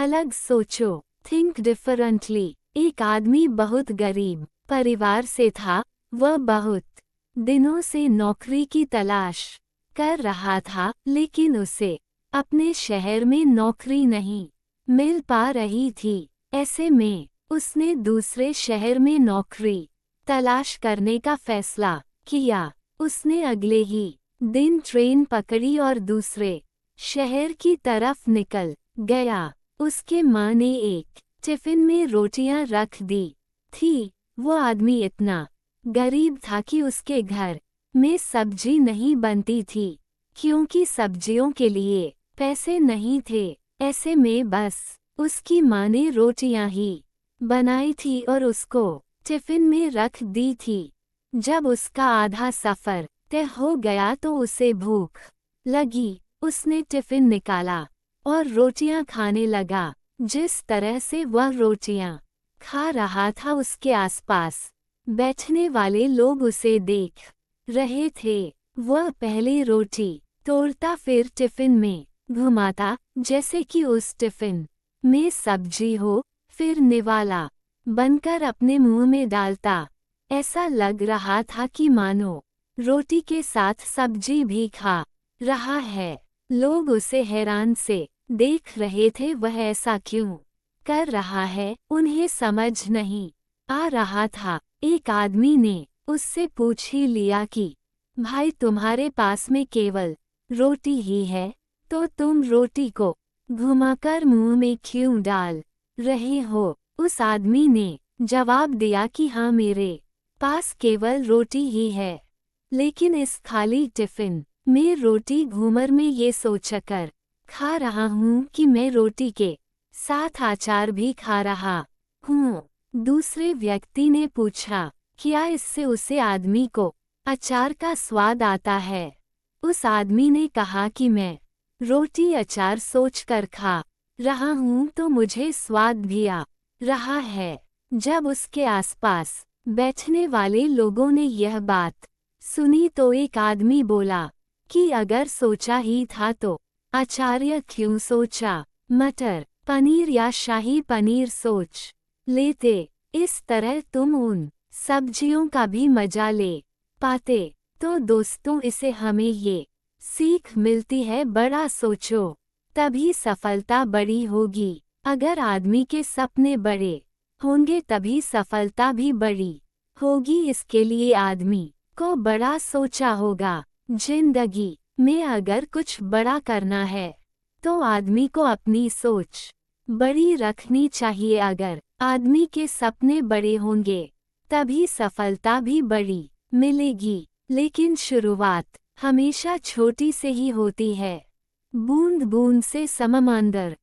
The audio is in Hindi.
अलग सोचो, थिंक डिफरेंटली। एक आदमी बहुत गरीब परिवार से था। वह बहुत दिनों से नौकरी की तलाश कर रहा था, लेकिन उसे अपने शहर में नौकरी नहीं मिल पा रही थी। ऐसे में उसने दूसरे शहर में नौकरी तलाश करने का फैसला किया। उसने अगले ही दिन ट्रेन पकड़ी और दूसरे शहर की तरफ निकल गया। उसके माँ ने एक टिफिन में रोटियां रख दी थी। वो आदमी इतना गरीब था कि उसके घर में सब्जी नहीं बनती थी, क्योंकि सब्जियों के लिए पैसे नहीं थे। ऐसे में बस उसकी माँ ने रोटियां ही बनाई थी और उसको टिफिन में रख दी थी। जब उसका आधा सफ़र तय हो गया तो उसे भूख लगी। उसने टिफिन निकाला और रोटियां खाने लगा। जिस तरह से वह रोटियां खा रहा था, उसके आसपास बैठने वाले लोग उसे देख रहे थे। वह पहले रोटी तोड़ता, फिर टिफिन में घुमाता जैसे कि उस टिफिन में सब्जी हो, फिर निवाला बनकर अपने मुंह में डालता। ऐसा लग रहा था कि मानो रोटी के साथ सब्जी भी खा रहा है। लोग उसे हैरान से देख रहे थे। वह ऐसा क्यों कर रहा है, उन्हें समझ नहीं आ रहा था। एक आदमी ने उससे पूछ ही लिया कि भाई, तुम्हारे पास में केवल रोटी ही है, तो तुम रोटी को घुमाकर मुंह में क्यों डाल रहे हो? उस आदमी ने जवाब दिया कि हाँ, मेरे पास केवल रोटी ही है, लेकिन इस खाली टिफिन में रोटी घूमर में ये सोचकर खा रहा हूँ कि मैं रोटी के साथ अचार भी खा रहा हूँ। दूसरे व्यक्ति ने पूछा, क्या इससे उसे आदमी को अचार का स्वाद आता है? उस आदमी ने कहा कि मैं रोटी अचार सोचकर खा रहा हूँ तो मुझे स्वाद भी आ रहा है। जब उसके आसपास बैठने वाले लोगों ने यह बात सुनी तो एक आदमी बोला कि अगर सोचा ही था तो आचार्य क्यों सोचा? मटर पनीर या शाही पनीर सोच लेते। इस तरह तुम उन सब्जियों का भी मजा ले पाते। तो दोस्तों, इससे हमें ये सीख मिलती है, बड़ा सोचो तभी सफलता बड़ी होगी। अगर आदमी के सपने बड़े होंगे तभी सफलता भी बड़ी होगी। इसके लिए आदमी को बड़ा सोचा होगा। जिंदगी में अगर कुछ बड़ा करना है तो आदमी को अपनी सोच बड़ी रखनी चाहिए। अगर आदमी के सपने बड़े होंगे तभी सफलता भी बड़ी मिलेगी। लेकिन शुरुआत हमेशा छोटी से ही होती है। बूंद बूंद से समंदर